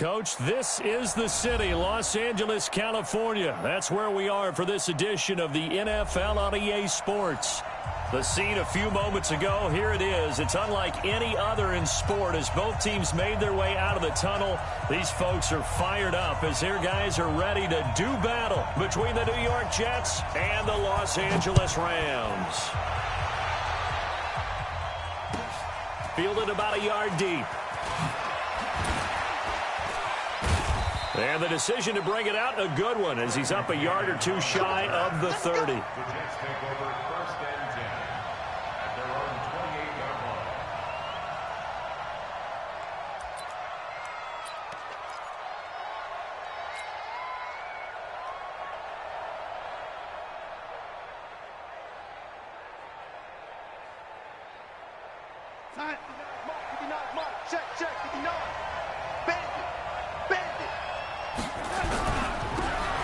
Coach, this is the city, Los Angeles, California. That's where we are for this edition of the NFL on EA Sports. The scene a few moments ago, here it is. It's unlike any other in sport as both teams made their way out of the tunnel. These folks are fired up as their guys are ready to do battle between the New York Jets and the Los Angeles Rams. Fielded about a yard deep. And the decision to bring it out, a good one, as he's up a yard or two shy of the 30.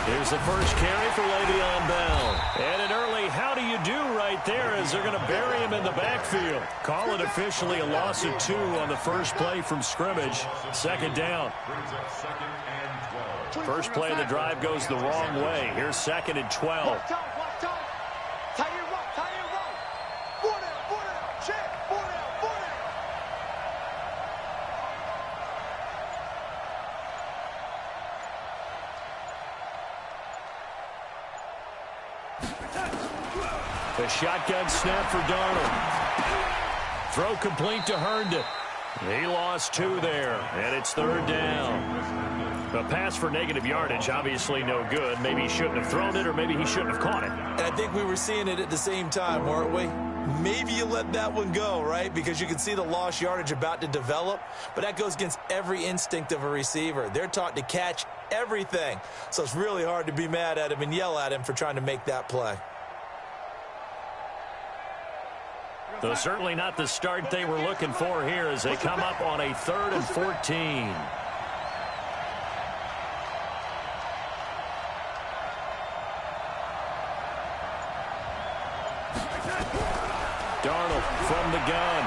Here's the first carry for Le'Veon Bell. And an early how do you do right there as they're going to bury him in the backfield. Call it officially a loss of 2 on the first play from scrimmage. Second down. First play of the drive goes the wrong way. Here's 2nd and 12. The shotgun snap for Darnold. Throw complete to Herndon. He lost 2 there, and it's 3rd down. The pass for negative yardage, obviously no good. Maybe he shouldn't have thrown it, or maybe he shouldn't have caught it. And I think we were seeing it at the same time, weren't we? Maybe you let that one go, right? Because you can see the lost yardage about to develop, but that goes against every instinct of a receiver. They're taught to catch everything, so it's really hard to be mad at him and yell at him for trying to make that play. Though certainly not the start they were looking for here as they come up on a 3rd and 14. Darnold from the gun.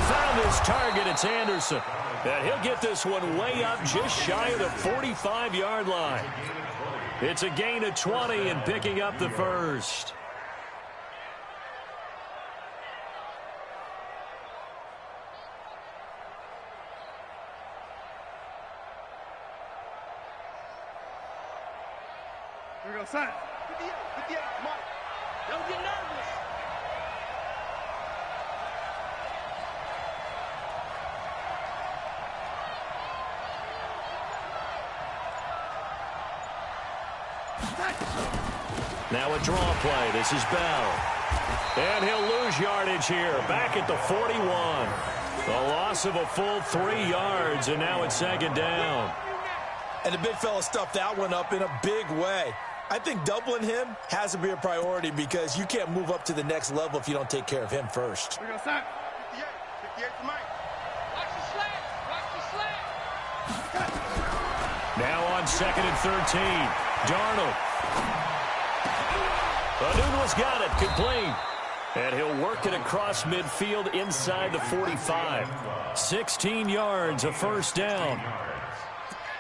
Found his target. It's Anderson. And he'll get this one way up just shy of the 45-yard line. It's a gain of 20 and picking up the first. Here we go, son. 58, come on. Don't get nervous. Now a draw play. This is Bell. And he'll lose yardage here. Back at the 41. The loss of a full 3 yards, and now it's 2nd down. And the big fella stuffed that one up in a big way. I think doubling him has to be a priority because you can't move up to the next level if you don't take care of him first. Here we go, son. 58 for Mike. Watch the slant. Watch the slant. Now on 2nd and 13. Darnold. Anuno's got it. Complete. And he'll work it across midfield inside the 45. 16 yards, a first down.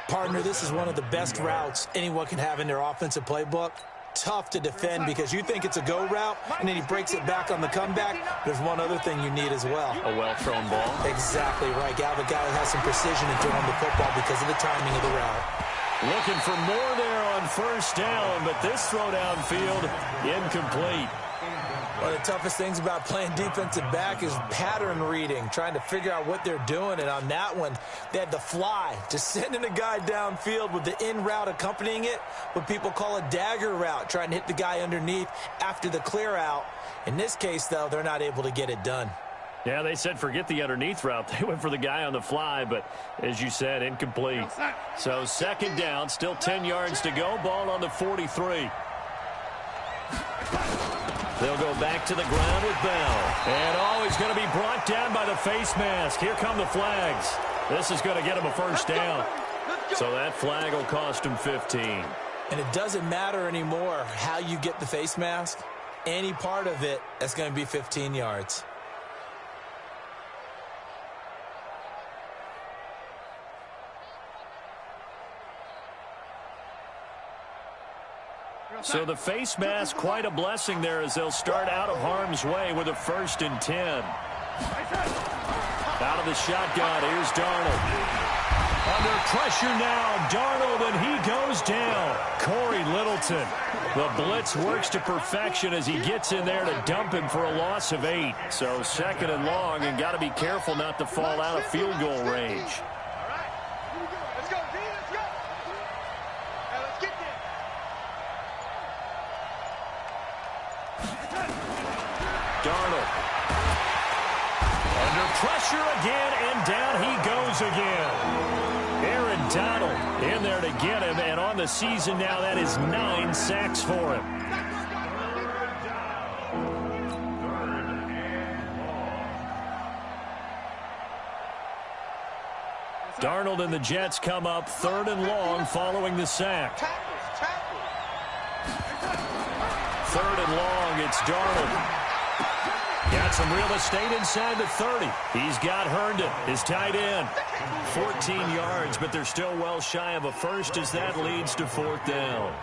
Partner, this is one of the best routes anyone can have in their offensive playbook. Tough to defend because you think it's a go route, and then he breaks it back on the comeback. There's one other thing you need as well. A well-thrown ball. Exactly right. Gal, the guy has some precision in throwing the football because of the timing of the route. Looking for more there on first down, but this throw downfield incomplete. One of the toughest things about playing defensive back is pattern reading, trying to figure out what they're doing. And on that one, they had the fly, just sending a guy downfield with the in route accompanying it, what people call a dagger route, trying to hit the guy underneath after the clear out. In this case, though, they're not able to get it done. Yeah, they said forget the underneath route. They went for the guy on the fly, but as you said, incomplete. So 2nd down, still 10 yards to go. Ball on the 43. They'll go back to the ground with Bell. And he's going to be brought down by the face mask. Here come the flags. This is going to get him a first down. So that flag will cost him 15. And it doesn't matter anymore how you get the face mask. Any part of it, that's going to be 15 yards. So the face mask, quite a blessing there as they'll start out of harm's way with a 1st and 10. Out of the shotgun, here's Darnold. Under pressure now, Darnold, and he goes down. Corey Littleton. The blitz works to perfection as he gets in there to dump him for a loss of 8. So 2nd and long, and got to be careful not to fall out of field goal range. Let's go, D, let's go. Now let's get there. Darnold. Under pressure again, and down he goes again. Aaron Donald in there to get him, and on the season now, that is 9 sacks for him. Darnold and the Jets come up 3rd and long following the sack. 3rd and long, it's Darnold. Got some real estate inside the 30. He's got Herndon, his tight end. 14 yards, but they're still well shy of a first as that leads to 4th down.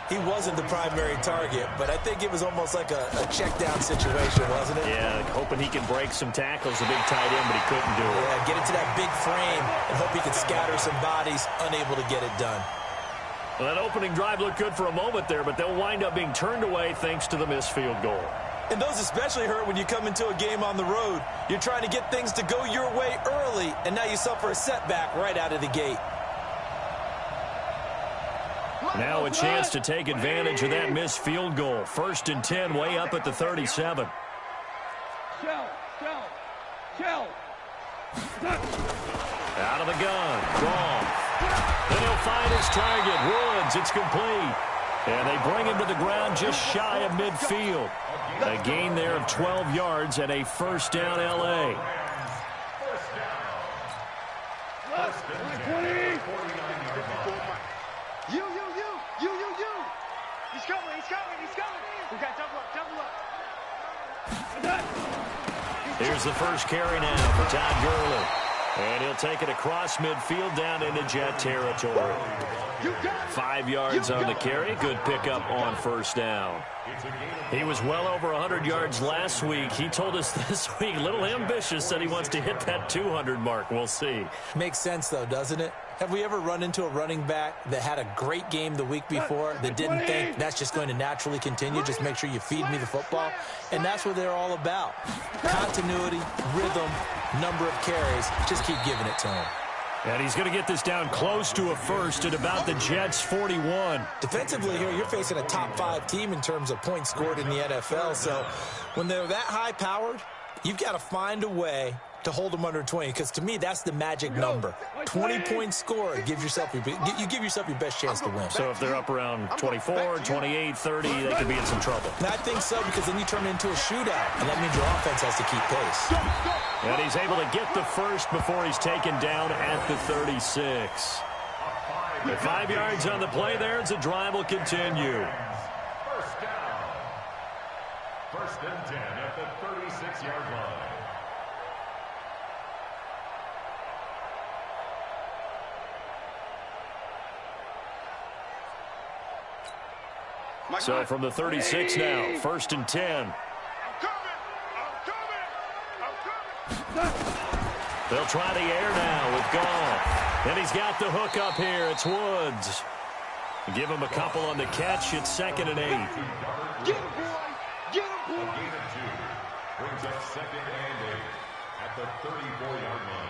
He wasn't the primary target, but I think it was almost like a check down situation, wasn't it? Yeah, hoping he can break some tackles, a big tight end, but he couldn't do it. Yeah, get into that big frame and hope he can scatter some bodies, unable to get it done. Well, that opening drive looked good for a moment there, but they'll wind up being turned away thanks to the missed field goal. And those especially hurt when you come into a game on the road. You're trying to get things to go your way early, and now you suffer a setback right out of the gate. Now a chance to take advantage of that missed field goal. 1st and 10, way up at the 37. Out of the gun, wrong. Then he'll find his target, Woods. It's complete. And they bring him to the ground just shy of midfield. A gain there of 12 yards and a 1st down, L.A. He's coming. We got double up. Here's the first carry now for Todd Gurley. And he'll take it across midfield down into Jet territory. 5 yards on the carry. Good pickup on 1st down. He was well over 100 yards last week. He told us this week, a little ambitious, said he wants to hit that 200 mark. We'll see. Makes sense, though, doesn't it? Have we ever run into a running back that had a great game the week before that didn't think that's just going to naturally continue? Just make sure you feed me the football. And that's what they're all about. Continuity, rhythm, number of carries. Just keep giving it to him. And he's going to get this down close to a first at about the Jets' 41. Defensively here, you're facing a top 5 team in terms of points scored in the NFL. So when they're that high-powered, you've got to find a way to hold them under 20, because to me, that's the magic number. 20 points scored gives yourself you give yourself your best chance to win. So if they're up around 24, 28, 30, they could be in some trouble. And I think so, because then you turn it into a shootout, and that means your offense has to keep pace. And he's able to get the first before he's taken down at the 36. With 5 yards on the play there, the drive will continue. 1st down. 1st and 10 at the 36-yard line. So from the 36 now, 1st and 10. I'm coming. They'll try the air now with Goff. And he's got the hook up here. It's Woods. Give him a couple on the catch. It's 2nd and 8. Get him, boy. Get him, boy. A gain of 2 brings up 2nd and 8 at the 34-yard line.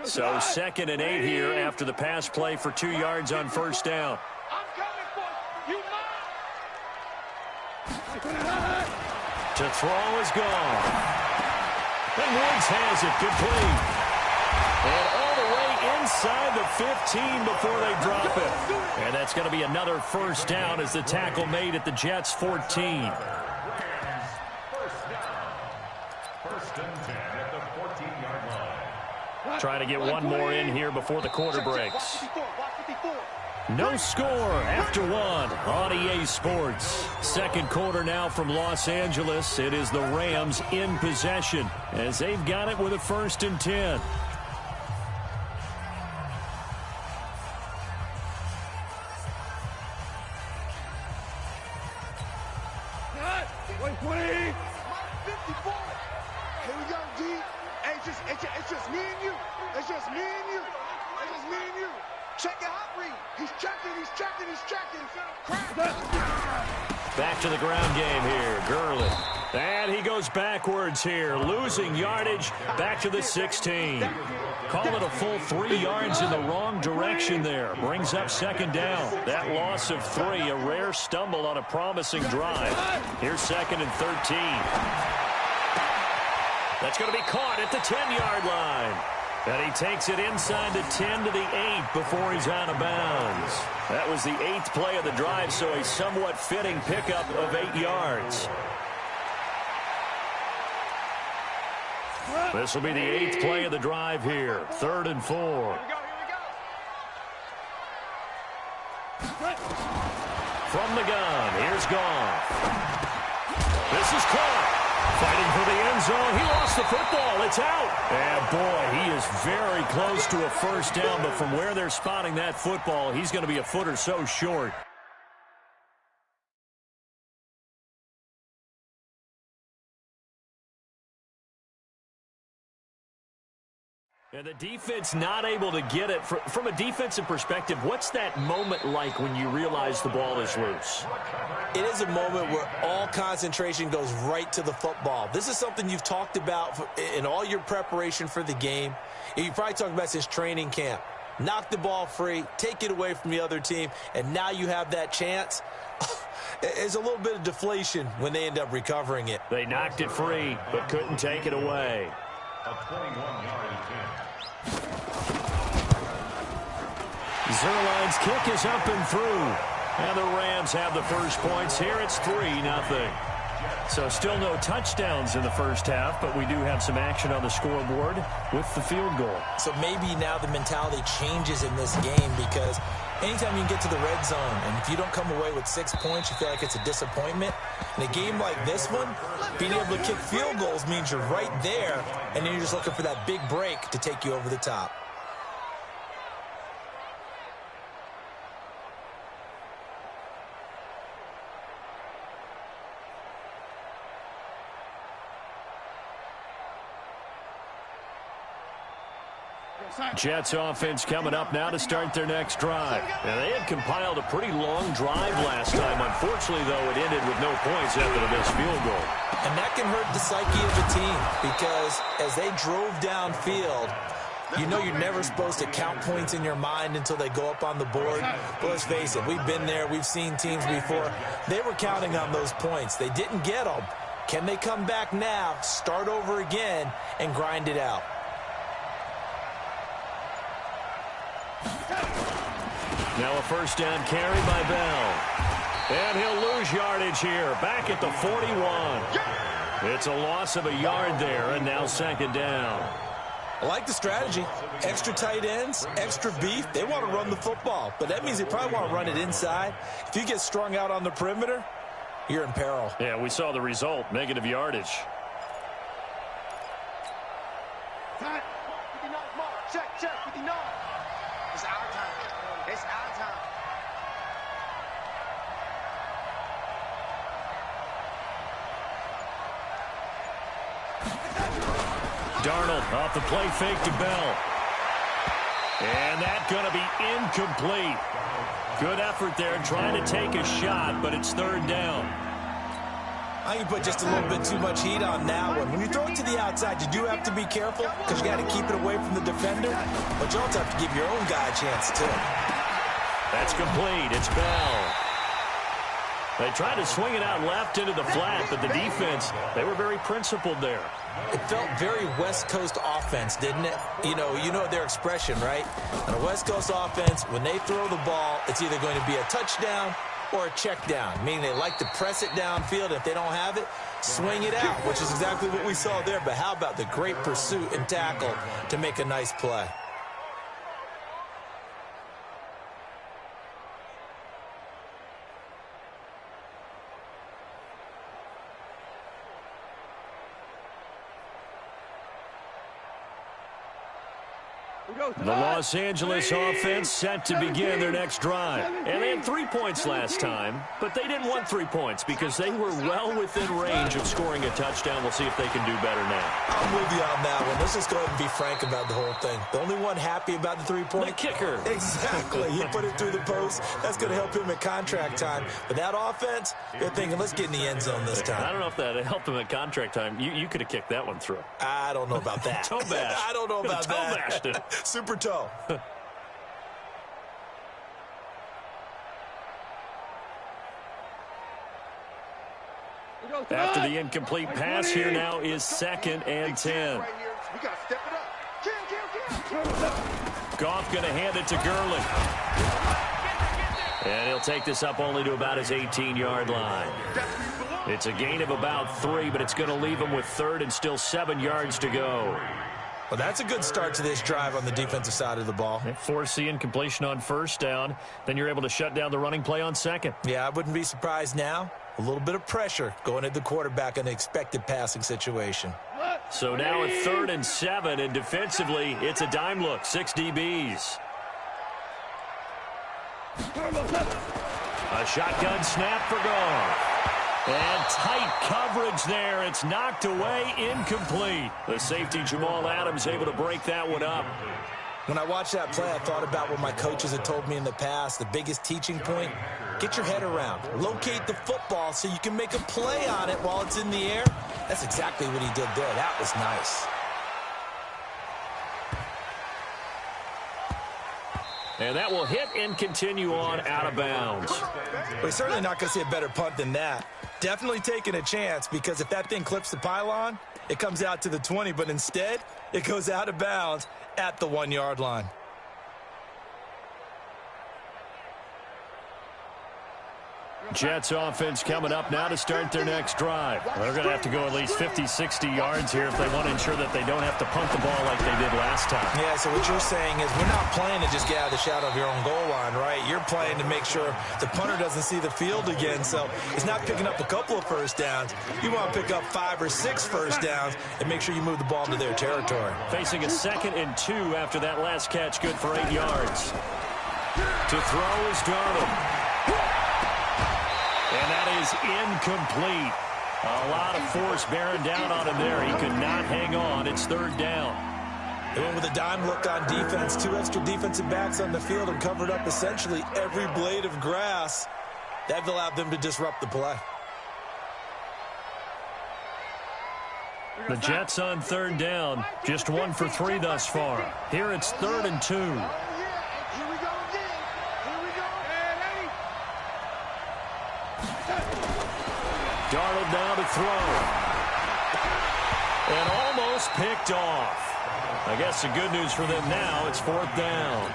So 2nd and 8 here after the pass play for 2 yards on 1st down. I'm coming for you. To throw is gone. And Woods has it complete. And all the way inside the 15 before they drop it. And that's going to be another 1st down as the tackle made at the Jets' 14. 1st down. 1st and 10 at the 14-yard line. Trying to get one more in here before the quarter breaks. Watch 54. No score after one on EA Sports. Second quarter now from Los Angeles. It is the Rams in possession as they've got it with a 1st and 10. It's just me and you. It's just me and you. It's just me and you. Check your hot read. He's checking. Back to the ground game here. Gurley. And he goes backwards here, losing yardage back to the 16. Call it a full 3 yards in the wrong direction there. Brings up 2nd down. That loss of 3, a rare stumble on a promising drive. Here's 2nd and 13. That's going to be caught at the 10-yard line. And he takes it inside the 10 to the 8 before he's out of bounds. That was the 8th play of the drive, so a somewhat fitting pickup of 8 yards. This will be the 8th play of the drive here. 3rd and 4. From the gun, here's Goff. This is caught. Fighting for the end zone. He lost the football. It's out. And boy, he is very close to a 1st down, but from where they're spotting that football, he's going to be a foot or so short. And the defense not able to get it. From a defensive perspective, what's that moment like when you realize the ball is loose? It is a moment where all concentration goes right to the football. This is something you've talked about in all your preparation for the game. You probably talked about since training camp. Knock the ball free, take it away from the other team, and now you have that chance. There's a little bit of deflation when they end up recovering it. They knocked it free, but couldn't take it away. A 21-yard attempt. Zerline's kick is up and through. And the Rams have the first points here. It's 3-0. So still no touchdowns in the first half, but we do have some action on the scoreboard with the field goal. So maybe now the mentality changes in this game because anytime you can get to the red zone, and if you don't come away with 6 points, you feel like it's a disappointment. In a game like this one, being able to kick field goals means you're right there, and then you're just looking for that big break to take you over the top. Jets offense coming up now to start their next drive. Now, they had compiled a pretty long drive last time. Unfortunately, though, it ended with no points after the missed field goal. And that can hurt the psyche of a team because as they drove downfield, you know you're never supposed to count points in your mind until they go up on the board. But let's face it, we've been there. We've seen teams before. They were counting on those points. They didn't get them. Can they come back now, start over again, and grind it out? Now a first down carry by Bell. And he'll lose yardage here. Back at the 41. It's a loss of a yard there, and now 2nd down. I like the strategy. Extra tight ends, extra beef. They want to run the football, but that means they probably want to run it inside. If you get strung out on the perimeter, you're in peril. Yeah, we saw the result, negative yardage. Time. 59 mark. Check, 59. It's our time. It's our time. Darnold off the play fake to Bell. And that's going to be incomplete. Good effort there trying to take a shot, but it's 3rd down. I think you put just a little bit too much heat on that one. When you throw it to the outside, you do have to be careful because you got to keep it away from the defender, but you also have to give your own guy a chance too. That's complete. It's Bell. They tried to swing it out left into the flat, but the defense, they were very principled there. It felt very West Coast offense, didn't it? You know their expression, right? On a West Coast offense, when they throw the ball, it's either going to be a touchdown or a check down, meaning they like to press it downfield. If they don't have it, swing it out, which is exactly what we saw there. But how about the great pursuit and tackle to make a nice play? The Los Angeles offense set to begin their next drive. And they had 3 points last time, but they didn't want 3 points because they were well within range of scoring a touchdown. We'll see if they can do better now. I'm with you on that one. Let's just go ahead and be frank about the whole thing. The only one happy about the 3-point? The kicker. Exactly. He put it through the post. That's going to help him at contract time. But that offense, they're thinking, let's get in the end zone this time. I don't know if that helped him at contract time. You could have kicked that one through. I don't know about that. Toe bash. I don't know about toe that. Bashed it. Super toe. After the incomplete pass, here now is 2nd and 10. We got to step it up. Goff going to hand it to Gurley. And he'll take this up only to about his 18-yard line. It's a gain of about 3, but it's going to leave him with 3rd and still 7 yards to go. Well, that's a good start to this drive on the defensive side of the ball. Force the incompletion on 1st down. Then you're able to shut down the running play on 2nd. Yeah, I wouldn't be surprised now. A little bit of pressure going at the quarterback in an expected passing situation. So now a 3rd and 7, and defensively, it's a dime look. 6 DBs. A shotgun snap for Goff. And tight coverage there. It's knocked away, incomplete. The safety, Jamal Adams, able to break that one up. When I watched that play, I thought about what my coaches had told me in the past. The biggest teaching point, get your head around. Locate the football so you can make a play on it while it's in the air. That's exactly what he did there. That was nice. And that will hit and continue on out of bounds. We're certainly not going to see a better punt than that. Definitely taking a chance, because if that thing clips the pylon, it comes out to the 20, but instead it goes out of bounds at the 1-yard line. Jets offense coming up now to start their next drive. They're going to have to go at least 50, 60 yards here if they want to ensure that they don't have to punt the ball like they did last time. Yeah, so what you're saying is we're not playing to just get out of the shadow of your own goal line, right? You're playing to make sure the punter doesn't see the field again, so it's not picking up a couple of first downs. You want to pick up 5 or 6 first downs and make sure you move the ball into their territory. Facing a 2nd and 2 after that last catch, good for 8 yards. To throw is Darnold. And that is incomplete. A lot of force bearing down on him there. He could not hang on. It's 3rd down. They went with a dime look on defense. 2 extra defensive backs on the field and covered up essentially every blade of grass. That allowed them to disrupt the play. The Jets on 3rd down. Just 1 for 3 thus far. Here it's 3rd and 2. Darnold now to throw. And almost picked off. I guess the good news for them now, it's 4th down.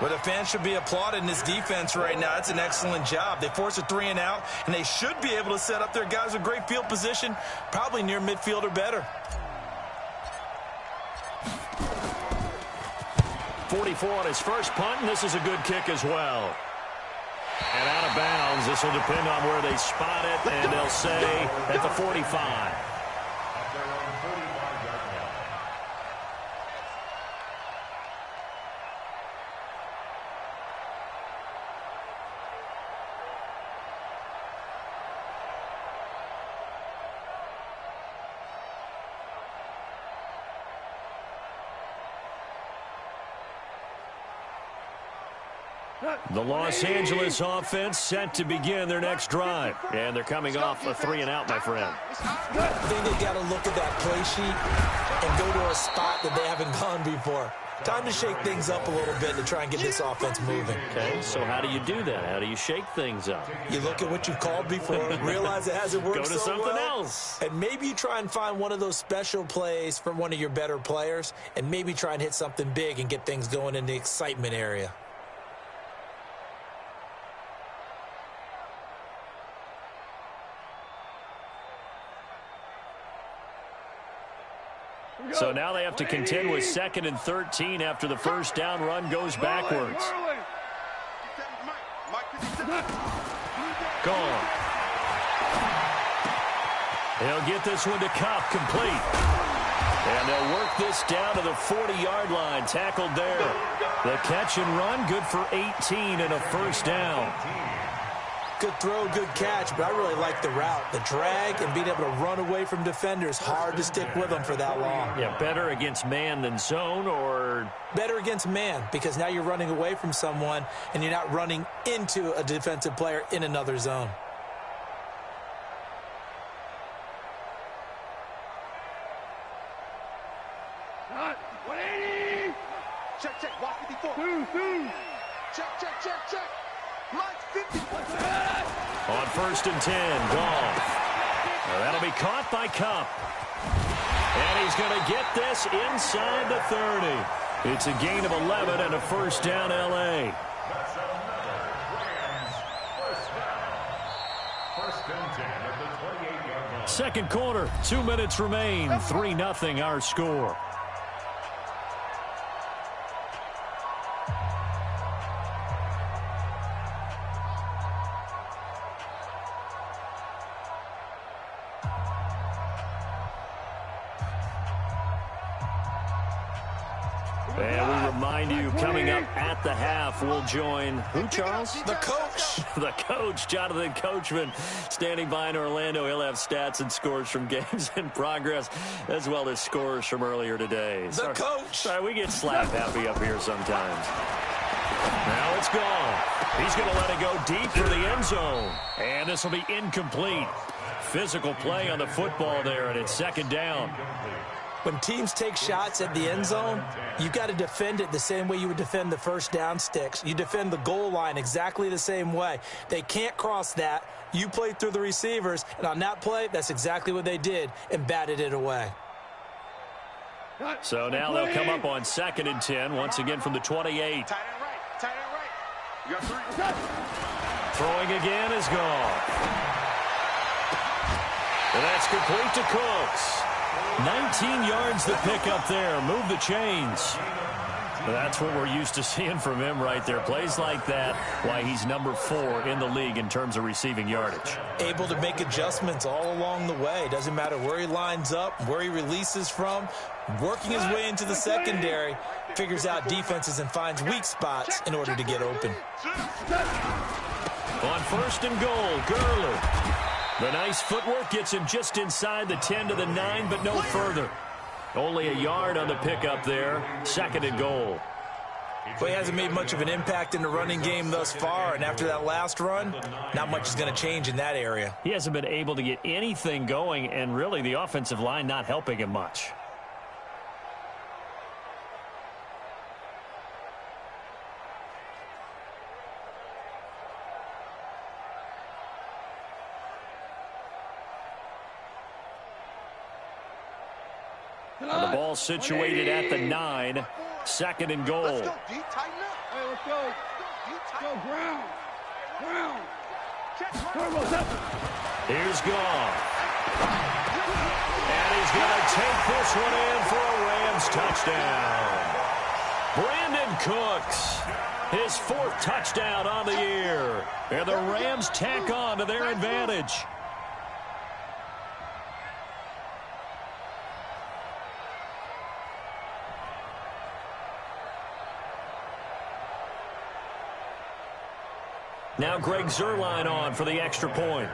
Well, the fans should be applauding this defense right now. It's an excellent job. They force a 3 and out, and they should be able to set up their guys with great field position, probably near midfield or better. 44 on his first punt, and this is a good kick as well. And out of bounds. This will depend on where they spot it, and they'll say at the 45. The Los Angeles offense set to begin their next drive. And they're coming off a 3 and out, my friend. I think they got to look at that play sheet and go to a spot that they haven't gone before. Time to shake things up a little bit to try and get this offense moving. Okay, so how do you do that? How do you shake things up? You look at what you've called before, realize it hasn't worked Go to so something well, else. and maybe you try and find one of those special plays from one of your better players, and maybe try and hit something big and get things going in the excitement area. So now they have to contend with 2nd and 13 after the first down run goes backwards. Gone. He'll get this one to Kupp, complete. And they'll work this down to the 40-yard line. Tackled there. The catch and run, good for 18 and a first down. Good throw, good catch, but I really like the route. The drag and being able to run away from defenders, hard to stick with them for that long. Yeah, better against man than zone, or? Better against man, because now you're running away from someone and you're not running into a defensive player in another zone. Check, check, watch 54. Check. Line 50. On 1st and 10, Goff. Now that'll be caught by Kupp. And he's going to get this inside the 30. It's a gain of 11 and a first down, L.A. That's another Rams first down. 1st and 10 at the 28-yard line. Second quarter, 2 minutes remain. 3-0 our score. And we remind you, coming up at the half, we'll join who, Charles? The coach. The coach, Jonathan Coachman, standing by in Orlando. He'll have stats and scores from games in progress, as well as scores from earlier today. The coach. Sorry, we get slap happy up here sometimes. Now it's gone. He's going to let it go deep for the end zone. And this will be incomplete. Physical play on the football there, and it's 2nd down. When teams take shots at the end zone, you've got to defend it the same way you would defend the first down sticks. You defend the goal line exactly the same way. They can't cross that. You play through the receivers, and on that play, that's exactly what they did and batted it away. So now they'll come up on 2nd and 10, once again from the 28. Tight end right. You got 3. Throwing again is gone. And that's complete to Cooks. 19 yards the pick up there. Move the chains. That's what we're used to seeing from him right there. Plays like that, why he's number 4 in the league in terms of receiving yardage. Able to make adjustments all along the way. Doesn't matter where he lines up, where he releases from. Working his way into the secondary, figures out defenses and finds weak spots in order to get open. On 1st and goal, Gurley. The nice footwork gets him just inside the 10 to the 9, but no further. Only a yard on the pickup there. 2nd and goal. Well, he hasn't made much of an impact in the running game thus far, and after that last run, not much is going to change in that area. He hasn't been able to get anything going, and really the offensive line not helping him much. The ball situated at the 9. 2nd and goal. Let's go, D. Tighten up. Hey, let's go. Let's go, ground. Here's Goff. And he's going to take this one in for a Rams touchdown. Brandon Cooks, his 4th touchdown on the year. And the Rams tack on to their advantage. Now Greg Zuerlein on for the extra point.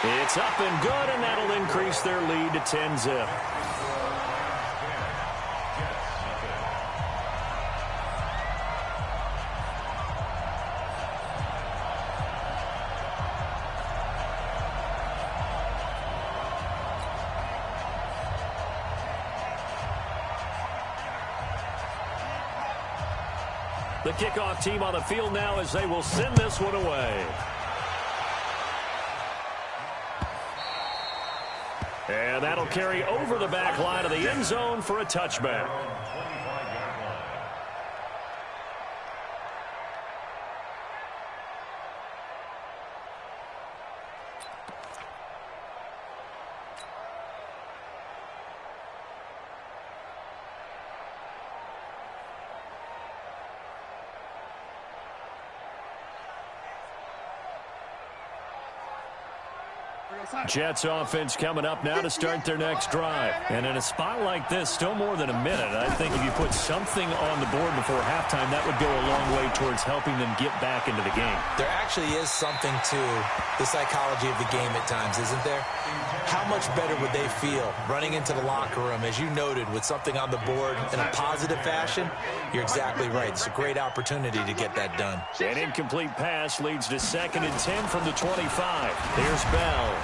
It's up and good, and that'll increase their lead to 10-zip. The kickoff team on the field now as they will send this one away. And that'll carry over the back line of the end zone for a touchback. Jets offense coming up now to start their next drive. And in a spot like this, still more than a minute, I think if you put something on the board before halftime, that would go a long way towards helping them get back into the game. There actually is something to the psychology of the game at times, isn't there? How much better would they feel running into the locker room, as you noted, with something on the board in a positive fashion? You're exactly right. It's a great opportunity to get that done. An incomplete pass leads to 2nd and 10 from the 25. Here's Bell.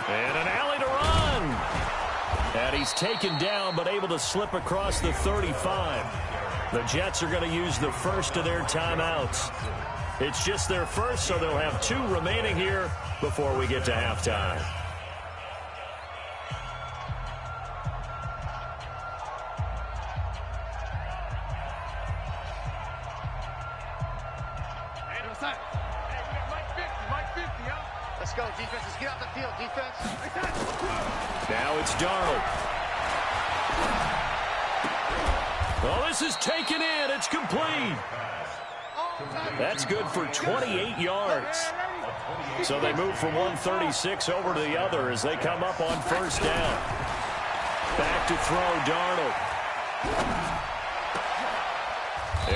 And an alley to run. And he's taken down but able to slip across the 35. The Jets are going to use the first of their timeouts. It's just their first, so they'll have 2 remaining here before we get to halftime. Let's go, defense. Let's get off the field, defense. Now it's Darnold. Well, this is taken in. It's complete. That's good for 28 yards. So they move from 136 over to the other as they come up on first down. Back to throw, Darnold.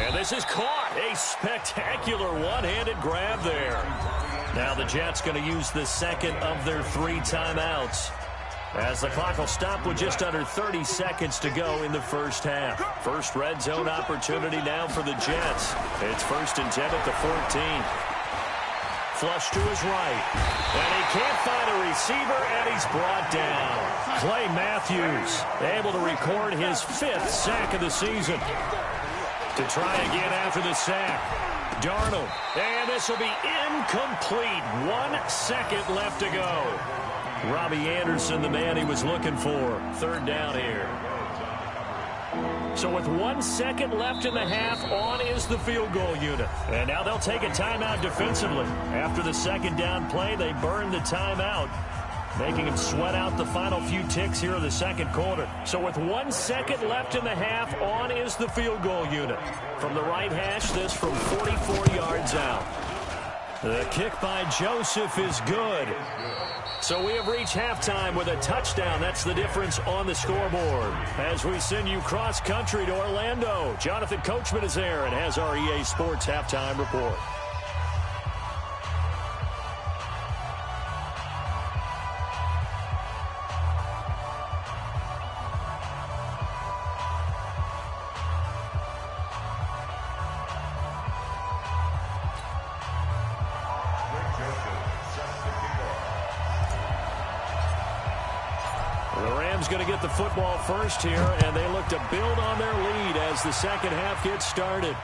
And this is caught. A spectacular one-handed grab there. Now the Jets going to use the second of their 3 timeouts, as the clock will stop with just under 30 seconds to go in the first half. First red zone opportunity now for the Jets. It's 1st and 10 at the 14. Flush to his right. And he can't find a receiver, and he's brought down. Clay Matthews able to record his 5th sack of the season. To try again after the sack. Darnold. And this will be incomplete. 1 second left to go. Robbie Anderson, the man he was looking for. 3rd down here. So with 1 second left in the half, on is the field goal unit. And now they'll take a timeout defensively. After the 2nd down play, they burn the timeout, making him sweat out the final few ticks here in the 2nd quarter. So with 1 second left in the half, on is the field goal unit. From the right hash, this from 44 yards out. The kick by Joseph is good. So we have reached halftime with a touchdown. That's the difference on the scoreboard. As we send you cross-country to Orlando, Jonathan Coachman is there and has our EA Sports halftime report. Going to get the football first here, and they look to build on their lead as the 2nd half gets started.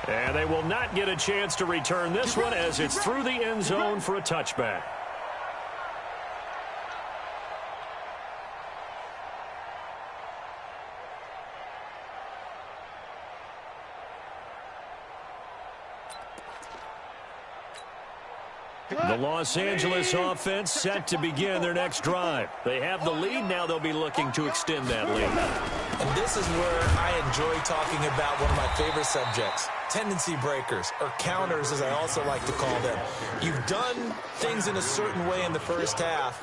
And they will not get a chance to return this one as it's through the end zone for a touchback. The Los Angeles offense set to begin their next drive. They have the lead. Now they'll be looking to extend that lead. And this is where I enjoy talking about one of my favorite subjects, tendency breakers, or counters, as I also like to call them. You've done things in a certain way in the first half,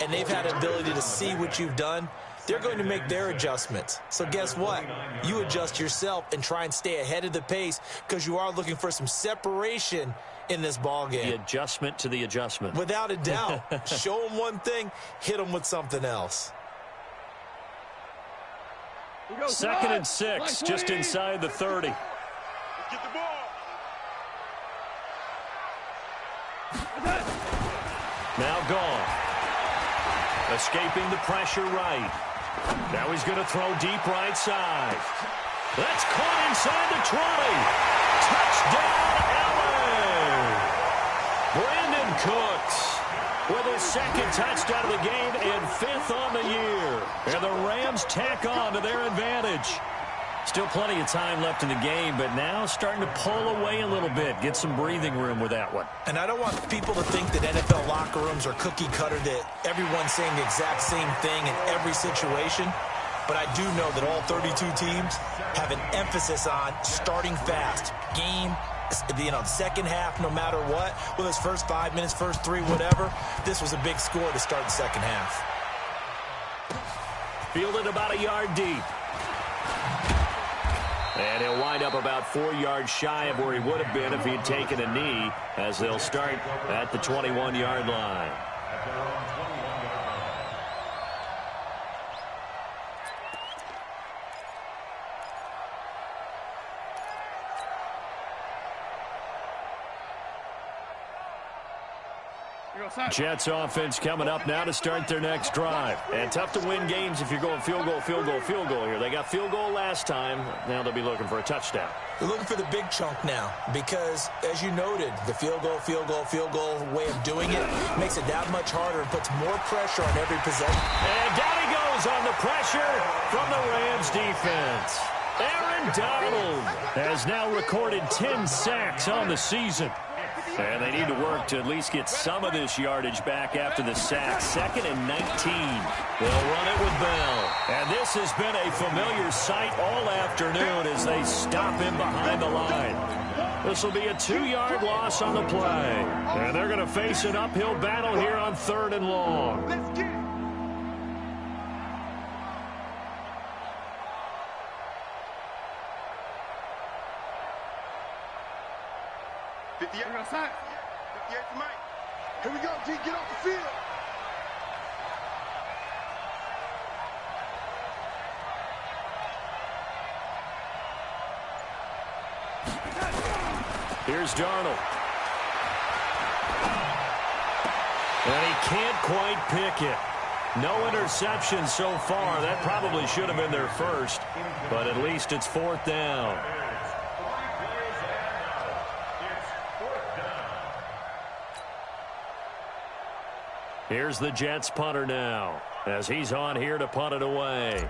and they've had an ability to see what you've done. They're going to make their adjustments. So guess what? You adjust yourself and try and stay ahead of the pace, because you are looking for some separation in this ball game. The adjustment to the adjustment. Without a doubt. Show them one thing, hit them with something else. 2nd and 6, just inside the 30. Get the ball. Now gone. Escaping the pressure right. Now he's going to throw deep right side. That's caught inside the 20. Touchdown, LA! Brandon Cooks with his 2nd touchdown of the game and 5th on the year. And the Rams tack on to their advantage. Still plenty of time left in the game, but now starting to pull away a little bit. Get some breathing room with that one. And I don't want people to think that NFL locker rooms are cookie cutter, that everyone's saying the exact same thing in every situation. But I do know that all 32 teams have an emphasis on starting fast, game the second half, no matter what, with his first 5 minutes, first 3, whatever, this was a big score to start the second half. Fielded about a yard deep. And he'll wind up about 4 yards shy of where he would have been if he had taken a knee, as they'll start at the 21-yard line. Jets offense coming up now to start their next drive. And tough to win games if you're going field goal, field goal, field goal here. They got field goal last time. Now they'll be looking for a touchdown. They're looking for the big chunk now because, as you noted, the field goal, field goal, field goal way of doing it makes it that much harder and puts more pressure on every possession. And down he goes on the pressure from the Rams defense. Aaron Donald has now recorded 10 sacks on the season. And they need to work to at least get some of this yardage back after the sack. 2nd and 19. They'll run it with Bell. And this has been a familiar sight all afternoon as they stop him behind the line. This will be a 2-yard loss on the play. And they're going to face an uphill battle here on 3rd and long. Let's get it. Outside. 58 to Mike. Here we go, G. Get off the field. Here's Darnold. And he can't quite pick it. No interception so far. That probably should have been their first, but at least it's 4th down. Here's the Jets punter now, as he's on here to punt it away.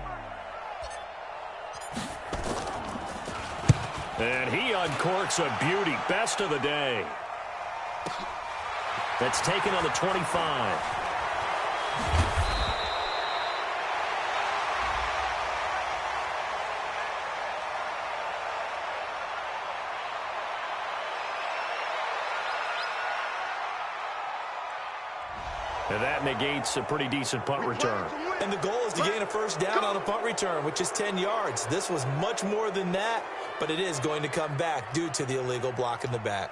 And he uncorks a beauty. Best of the day. That's taken on the 25. And that negates a pretty decent punt return. And the goal is to gain a first down on a punt return, which is 10 yards. This was much more than that, but it is going to come back due to the illegal block in the back.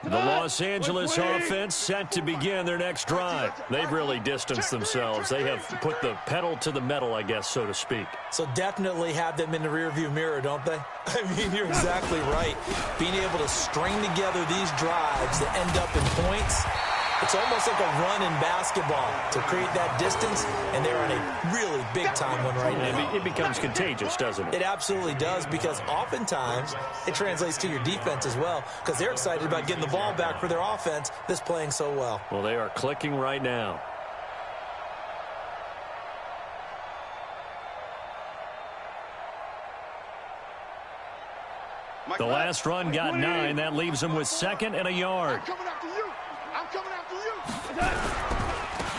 The Los Angeles offense set to begin their next drive. They've really distanced themselves. They have put the pedal to the metal, I guess, so to speak. So definitely have them in the rearview mirror, don't they? I mean, you're exactly right. Being able to string together these drives that end up in points, it's almost like a run in basketball to create that distance, and they're on a really big-time one right now. It becomes contagious, doesn't it? It absolutely does, because oftentimes it translates to your defense as well, because they're excited about getting the ball back for their offense that's playing so well. Well, they are clicking right now. The last run got 9. That leaves them with 2nd and a yard. I'm coming after you. I'm coming after you.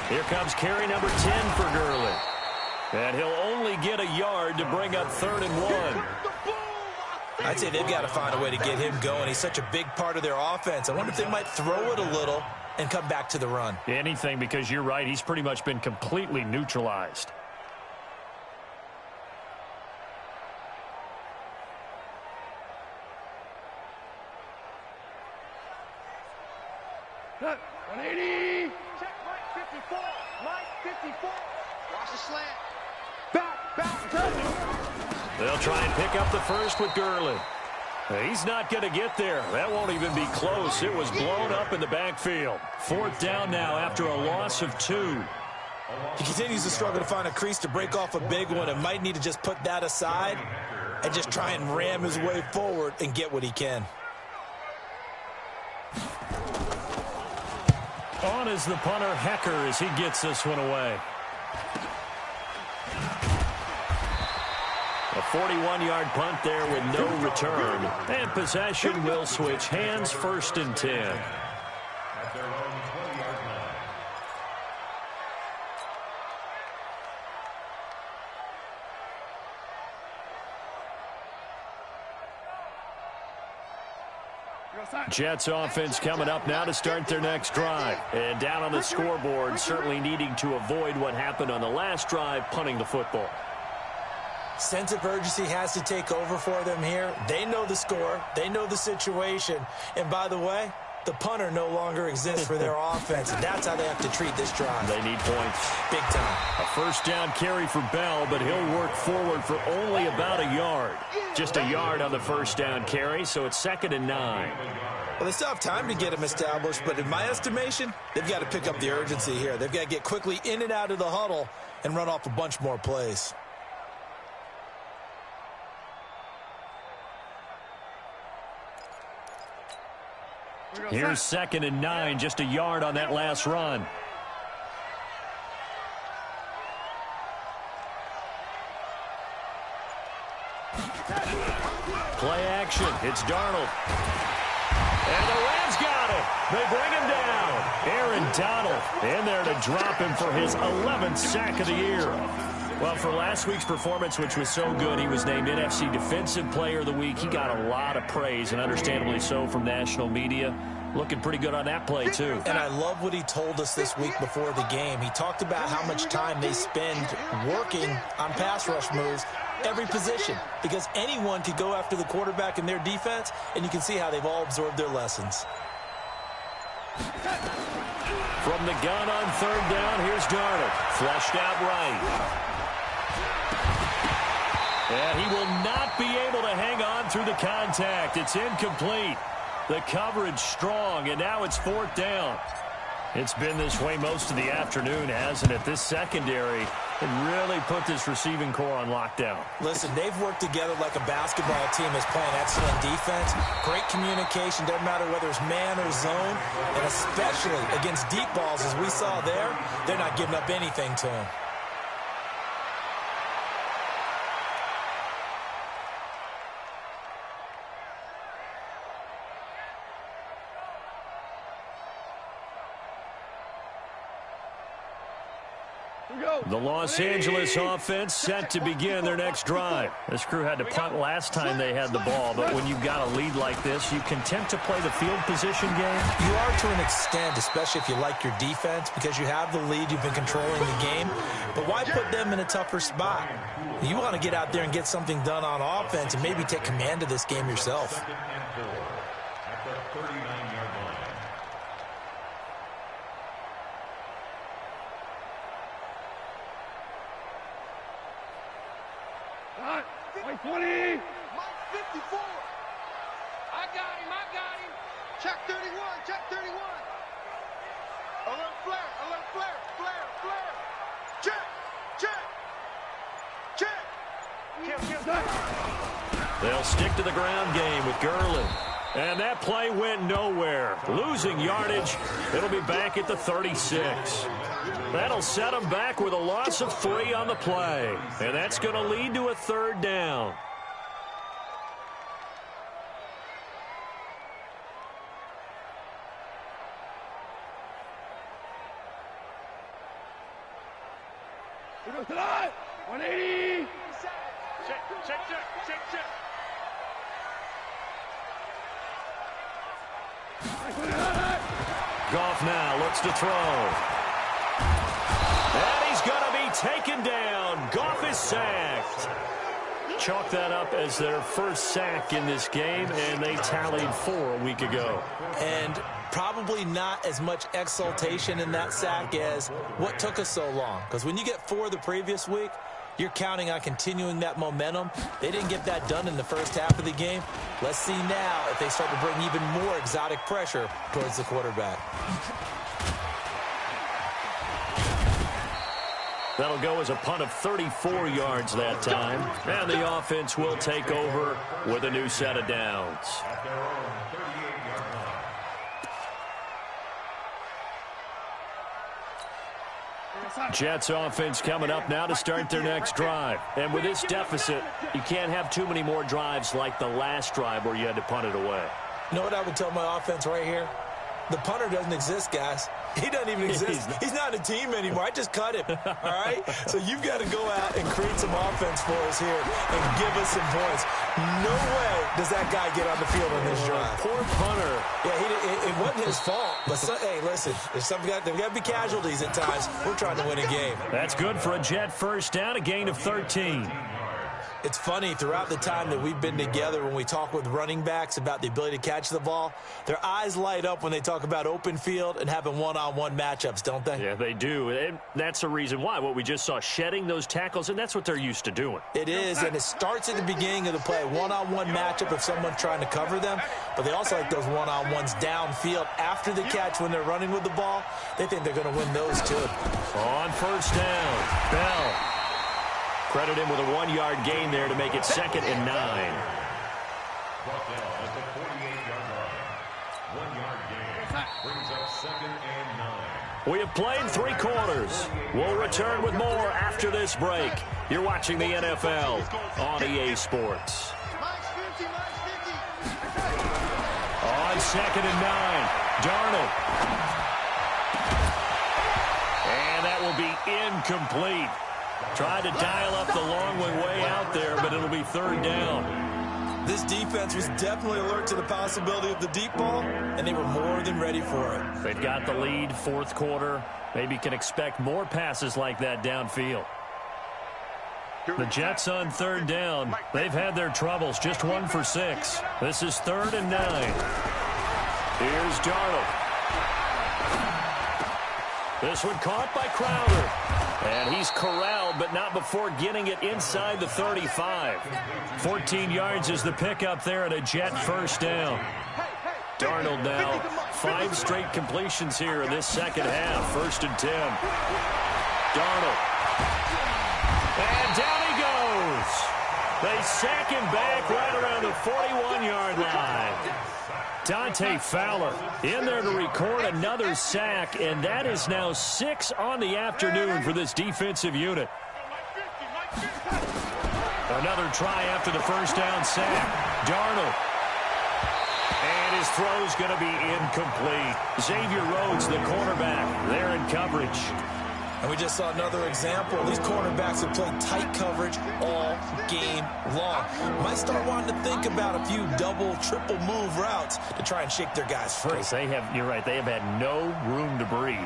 Here comes carry number 10 for Gurley. And he'll only get a yard to bring up 3rd and 1. I'd say they've got to find a way to get him going. He's such a big part of their offense. I wonder if they might throw it a little and come back to the run. Anything, because you're right. He's pretty much been completely neutralized. Look, 180. Check Mike 54. Mike 54. Watch the slant. Back. They'll try and pick up the first with Gurley. He's not going to get there. That won't even be close. It was blown up in the backfield. 4th down now after a loss of 2. He continues to struggle to find a crease to break off a big one and might need to just put that aside and just try and ram his way forward and get what he can. On is the punter, Hecker, as he gets this one away. A 41-yard punt there with no return. And possession will switch hands, 1st and 10. Jets offense coming up now to start their next drive. And down on the scoreboard, certainly needing to avoid what happened on the last drive, punting the football. Sense of urgency has to take over for them here. They know the score. They know the situation. And by the way, the punter no longer exists for their offense. And that's how they have to treat this drive. They need points. Big time. A first down carry for Bell, but he'll work forward for only about a yard. Just a yard on the first down carry, so it's 2nd and 9. Well, they still have time to get him established, but in my estimation, they've got to pick up the urgency here. They've got to get quickly in and out of the huddle and run off a bunch more plays. Here's 2nd and 9, just a yard on that last run. Play action. It's Darnold. And the Rams got it. They bring him down. Aaron Donald in there to drop him for his 11th sack of the year. Well, for last week's performance, which was so good, he was named NFC Defensive Player of the Week. He got a lot of praise, and understandably so, from national media. Looking pretty good on that play, too. And I love what he told us this week before the game. He talked about how much time they spend working on pass rush moves, every position, because anyone could go after the quarterback in their defense, and you can see how they've all absorbed their lessons. From the gun on 3rd down, here's Darnold. Flushed out right. And he will not be able to hang on through the contact. It's incomplete. The coverage strong, and now it's 4th down. It's been this way most of the afternoon, hasn't it? This secondary can really put this receiving core on lockdown. Listen, they've worked together like a basketball team is playing excellent defense. Great communication, doesn't matter whether it's man or zone, and especially against deep balls, as we saw there, they're not giving up anything to him. The Los Angeles offense set to begin their next drive. This crew had to punt last time they had the ball, but when you've got a lead like this, you content to play the field position game? You are to an extent, especially if you like your defense, because you have the lead, you've been controlling the game. But why put them in a tougher spot? You want to get out there and get something done on offense and maybe take command of this game yourself. At the 39-yard line. Mike 20. Mike 54. I got him. Check 31. Alert flare. Check. They'll stick to the ground game with Gurley. And that play went nowhere. Losing yardage. It'll be back at the 36. That'll set them back with a loss of 3 on the play. And that's going to lead to a 3rd down. Here goes tonight. 180. Check. Goff now looks to throw. And he's going to be taken down. Goff is sacked. Chalk that up as their first sack in this game, and they tallied 4 a week ago. And probably not as much exultation in that sack as what took us so long. Because when you get 4 the previous week, you're counting on continuing that momentum. They didn't get that done in the first half of the game. Let's see now if they start to bring even more exotic pressure towards the quarterback. That'll go as a punt of 34 yards that time. And the offense will take over with a new set of downs. At their own 38-yard line. Jets offense coming up now to start their next drive. And with this deficit, you can't have too many more drives like the last drive where you had to punt it away. You know what I would tell my offense right here? The punter doesn't exist, guys. He doesn't even exist. He's not a team anymore. I just cut him, all right? So you've got to go out and create some offense for us here and give us some points. No way does that guy get on the field on this drive. Poor punter. Yeah, it wasn't his fault. But, hey, listen, there's got to be casualties at times. We're trying to win a game. That's good for a Jet first down, a gain of 13. It's funny, throughout the time that we've been together, when we talk with running backs about the ability to catch the ball, their eyes light up when they talk about open field and having one-on-one matchups, don't they? Yeah, they do. And that's the reason why. What we just saw, shedding those tackles, and that's what they're used to doing. It is, and it starts at the beginning of the play. One-on-one matchup if someone's trying to cover them, but they also like those one-on-ones downfield after the catch when they're running with the ball. They think they're going to win those, too. On first down, Bell. Credit him with a 1-yard gain there to make it 2nd and 9. Brought down at the 48-yard line. 1-yard gain brings up 2nd and 9. We have played 3 quarters. We'll return with more after this break. You're watching the NFL on EA Sports. On 2nd and 9, Darnold. And that will be incomplete. Tried to dial up the long way out there, but it'll be 3rd down. This defense was definitely alert to the possibility of the deep ball, and they were more than ready for it. They've got the lead, 4th quarter. Maybe can expect more passes like that downfield. The Jets on 3rd down. They've had their troubles, just 1 for 6. This is 3rd and 9. Here's Darnold. This one caught by Crowder. And he's corralled, but not before getting it inside the 35. 14 yards is the pickup there at a Jet first down. Darnold now, 5 straight completions here in this second half. 1st and 10. Darnold. And down he goes. They sack him back right around the 41-yard line. Dante Fowler in there to record another sack, and that is now 6 on the afternoon for this defensive unit. Another try after the first down sack. Darnold. And his throw's going to be incomplete. Xavier Rhodes, the cornerback, there in coverage. And we just saw another example. These cornerbacks have played tight coverage all game long. Might start wanting to think about a few double, triple move routes to try and shake their guys free. They have, you're right, they have had no room to breathe.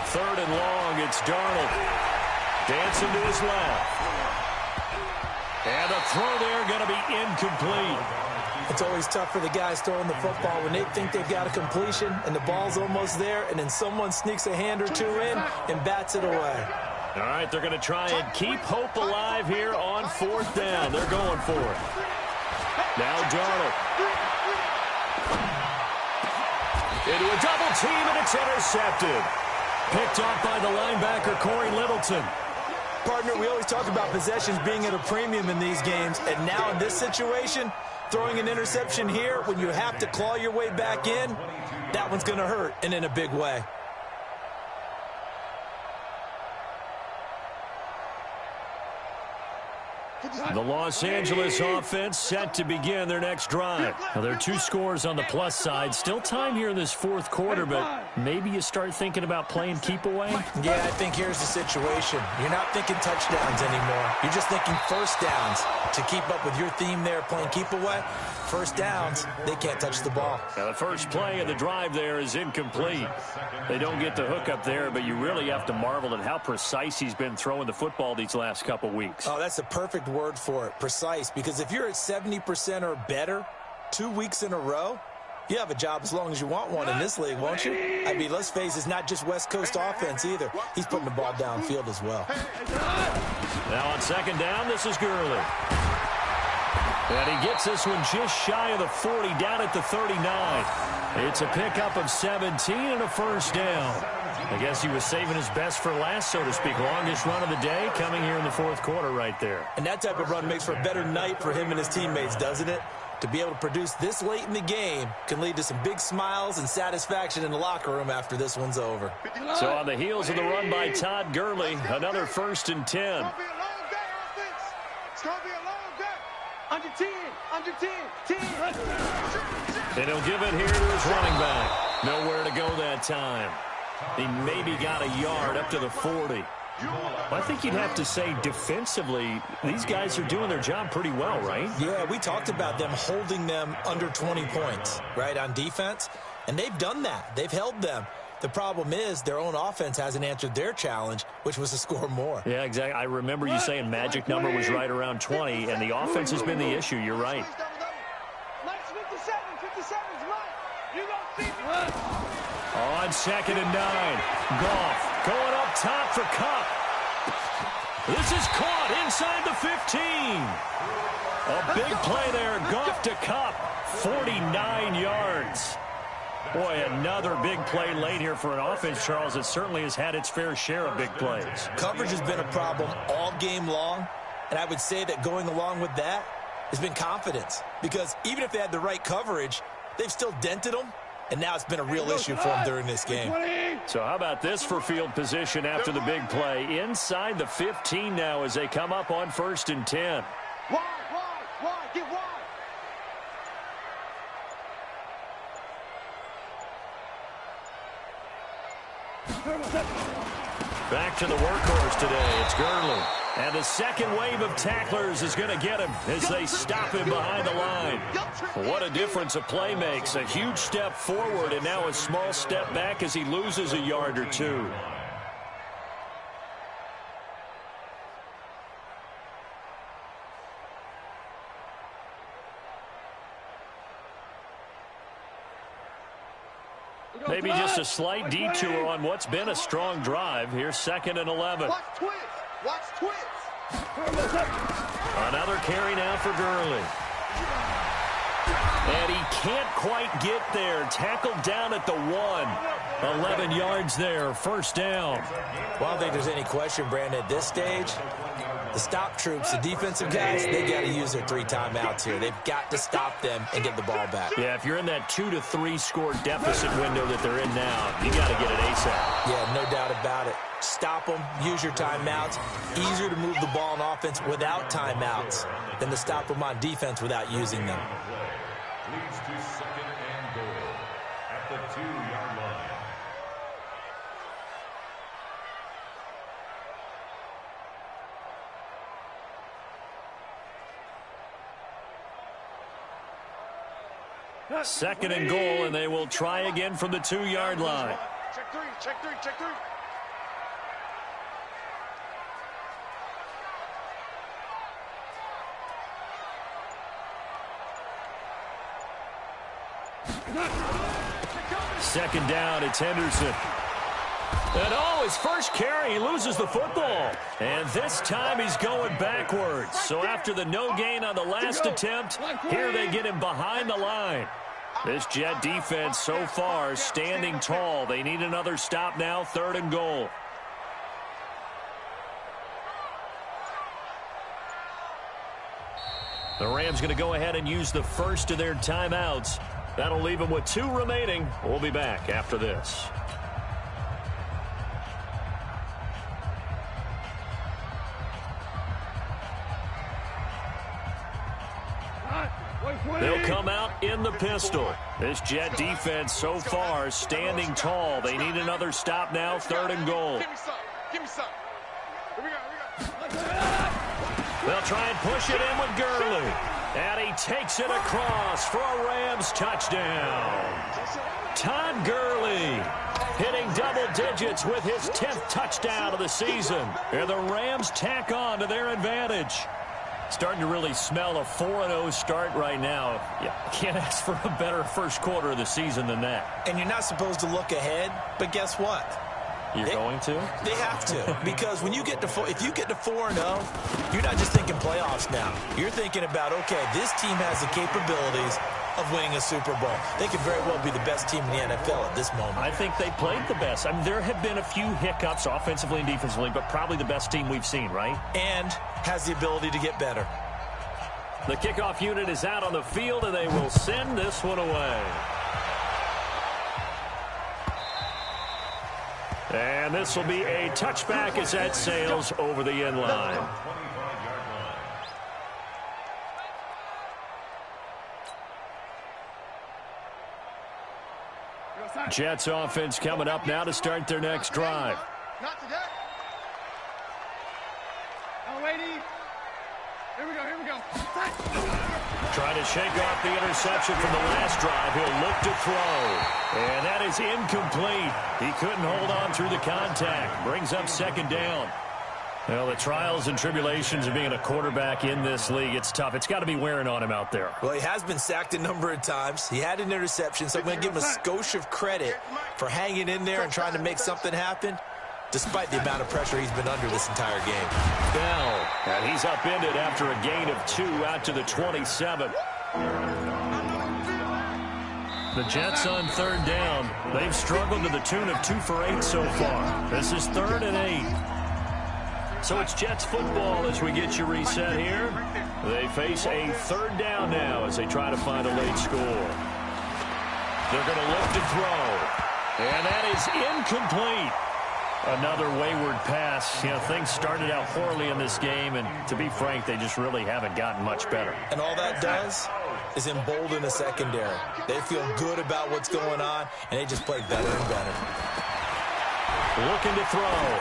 Third and long, it's Darnold. Dancing to his left. And a throw there going to be incomplete. It's always tough for the guys throwing the football when they think they've got a completion and the ball's almost there, and then someone sneaks a hand or two in and bats it away. All right, they're going to try and keep hope alive here on 4th down. They're going for it. Now Darnold. Into a double team, and it's intercepted. Picked off by the linebacker, Corey Littleton. Partner, we always talk about possessions being at a premium in these games, and now in this situation, throwing an interception here when you have to claw your way back in, that one's going to hurt, and in a big way. The Los Angeles offense set to begin their next drive. Now, there are 2 scores on the plus side. Still time here in this 4th quarter, but maybe you start thinking about playing keep away? Yeah, I think here's the situation. You're not thinking touchdowns anymore. You're just thinking first downs. To keep up with your theme there, playing keep away, first downs, they can't touch the ball. Now, the first play of the drive there is incomplete. They don't get the hook up there, but you really have to marvel at how precise he's been throwing the football these last couple weeks. Oh, that's a perfect word for it, precise, because if you're at 70% or better 2 weeks in a row, you have a job as long as you want one in this league, won't you? I mean, let's face it, it's not just West Coast offense either. He's putting the ball downfield as well. Now on 2nd down, this is Gurley. And he gets this one just shy of the 40, down at the 39. It's a pickup of 17 and a first down. I guess he was saving his best for last, so to speak. Longest run of the day coming here in the 4th quarter right there. And that type of run makes for a better night for him and his teammates, doesn't it? to be able to produce this late in the game can lead to some big smiles and satisfaction in the locker room after this one's over. So on the heels of the run by Todd Gurley, another 1st and 10. It's going to be a long day, offense. It's going to be a long day. Under 10, under 10, 10. And he'll give it here to his running back. Nowhere to go that time. He maybe got a yard up to the 40. I think you'd have to say defensively, these guys are doing their job pretty well, right? Yeah, we talked about them holding them under 20 points, right, on defense. And they've done that. They've held them. The problem is their own offense hasn't answered their challenge, which was to score more. Yeah, exactly. I remember you saying magic number was right around 20, and the offense has been the issue. You're right. Nice 57, 57's mine. You don't see me. On 2nd and 9, Goff going up top for Kupp. This is caught inside the 15. A big play there, Goff to Kupp, 49 yards. Boy, another big play late here for an offense, Charles, that certainly has had its fair share of big plays. Coverage has been a problem all game long, and I would say that going along with that has been confidence, because even if they had the right coverage, they've still dented them. And now it's been a real issue for them during this game. So how about this for field position after the big play? Inside the 15 now as they come up on 1st and 10. Wide, get wide. Back to the workhorse today. It's Gurley. And the second wave of tacklers is going to get him as they stop him behind the line. What a difference a play makes. A huge step forward and now a small step back as he loses a yard or two. Maybe just a slight detour on what's been a strong drive. Here's 2nd and 11. Watch twins. Watch twins. Another carry now for Gurley. And he can't quite get there. Tackled down at the 1. 11 yards there. 1st down. Well, I don't think there's any question, Brandon, at this stage, the stop troops, the defensive guys, they got to use their 3 timeouts here. They've got to stop them and get the ball back. Yeah, if you're in that 2 to 3 score deficit window that they're in now, you got to get it ASAP. Yeah, no doubt about it. Stop them, use your timeouts. Easier to move the ball on offense without timeouts than to stop them on defense without using them. Leads to 2nd and goal at the 2-yard line. Second and goal, and they will try again from the 2-yard line. Check three, check three, check three. Second down, it's Henderson. And his first carry, he loses the football. And this time he's going backwards. So after the no gain on the last attempt, here they get him behind the line. This Jet defense so far standing tall. They need another stop now, 3rd and goal. The Rams going to go ahead and use the first of their timeouts. That'll leave them with 2 remaining. We'll be back after this. They'll come out in the pistol. This Jet defense so far standing tall. They need another stop now, 3rd and goal. Give me some. Give me some. Here we go. They'll try and push it in with Gurley. And he takes it across for a Rams touchdown. Todd Gurley hitting double digits with his 10th touchdown of the season. And the Rams tack on to their advantage. Starting to really smell a 4-0 start right now. Yeah, can't ask for a better first quarter of the season than that. And you're not supposed to look ahead, but guess what? You're going to? They have to, because when you get to if you get to 4-0, you're not just thinking playoffs now. You're thinking about, okay, this team has the capabilities of winning a Super Bowl. They could very well be the best team in the NFL at this moment. I think they played the best. I mean, there have been a few hiccups offensively and defensively, but probably the best team we've seen, right? And has the ability to get better. The kickoff unit is out on the field, and they will send this one away. And this will be a touchback as that sails over the end line. Jets offense coming up now to start their next drive. Not today. Oh, lady. Here we go. Trying to shake off the interception from the last drive. He'll look to throw. And that is incomplete. He couldn't hold on through the contact. Brings up second down. Well, the trials and tribulations of being a quarterback in this league, it's tough. It's got to be wearing on him out there. Well, he has been sacked a number of times. He had an interception, so I'm going to give him a skosh of credit for hanging in there and trying to make something happen, despite the amount of pressure he's been under this entire game. Bell, and he's upended after a gain of 2 out to the 27. The Jets on third down. They've struggled to the tune of 2 for 8 so far. This is 3rd and 8. So it's Jets football as we get you reset here. They face a third down now as they try to find a late score. They're going to look to throw. And that is incomplete. Another wayward pass. You know, things started out poorly in this game, and to be frank, they just really haven't gotten much better. And all that does is embolden the secondary. They feel good about what's going on, and they just play better and better. Looking to throw.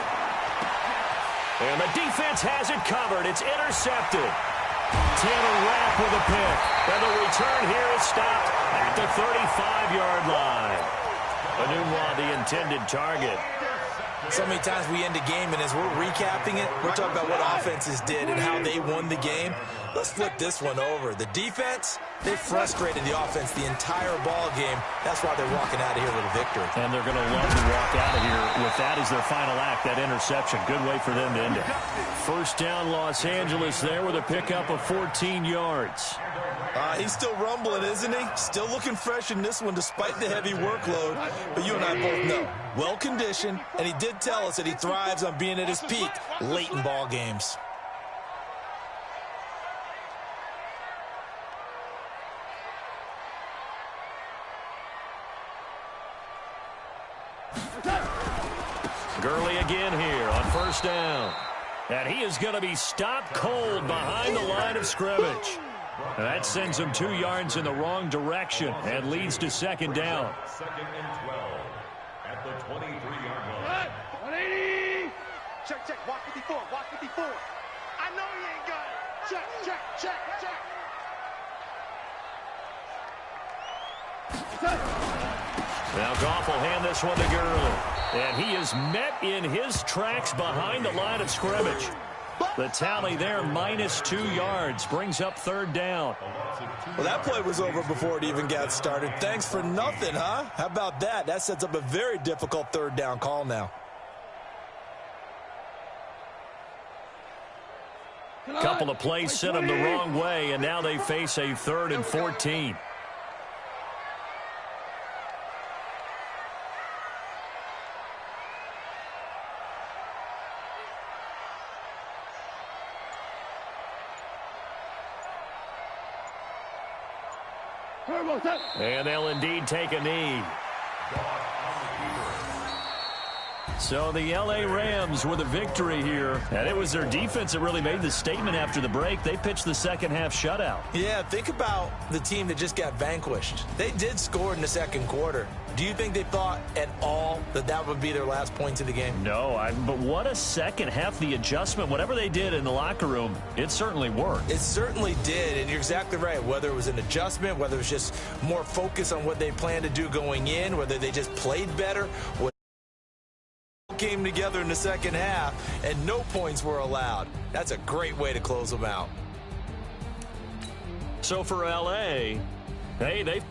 And the defense has it covered. It's intercepted. Taylor Rapp with a pick. And the return here is stopped at the 35-yard line. Anunwa, the intended target. So many times we end a game, and as we're recapping it, we're talking about what offenses did and how they won the game. Let's flip this one over. The defense, they frustrated the offense the entire ball game. That's why they're walking out of here with a victory. And they're going to love to walk out of here with that as their final act, that interception. Good way for them to end it. First down, Los Angeles there with a pickup of 14 yards. He's still rumbling, isn't he? Still looking fresh in this one despite the heavy workload. But you and I both know, well-conditioned, and he did tell us that he thrives on being at his peak late in ball games. Gurley again here on first down. And he is going to be stopped cold behind the line of scrimmage. That sends him 2 yards in the wrong direction and leads to second down. 2nd and 12 at the 23-yard line. 180. Check. Walk 54. I know he ain't got it. Check. Now Goff will hand this one to Gurley. And he is met in his tracks behind the line of scrimmage. The tally there, -2 yards, brings up third down. Well, that play was over before it even got started. Thanks for nothing, huh? How about that? That sets up a very difficult third down call now. Couple of plays sent them the wrong way, and now they face a 3rd and 14. And they'll indeed take a knee. So the L.A. Rams with a victory here. And it was their defense that really made the statement after the break. They pitched the second half shutout. Yeah, think about the team that just got vanquished. They did score in the second quarter. Do you think they thought at all that that would be their last points of the game? No, but what a second half. The adjustment, whatever they did in the locker room, it certainly worked. It certainly did, and you're exactly right. Whether it was an adjustment, whether it was just more focus on what they planned to do going in, whether they just played better, what came together in the second half, and no points were allowed. That's a great way to close them out. So for L.A., hey, they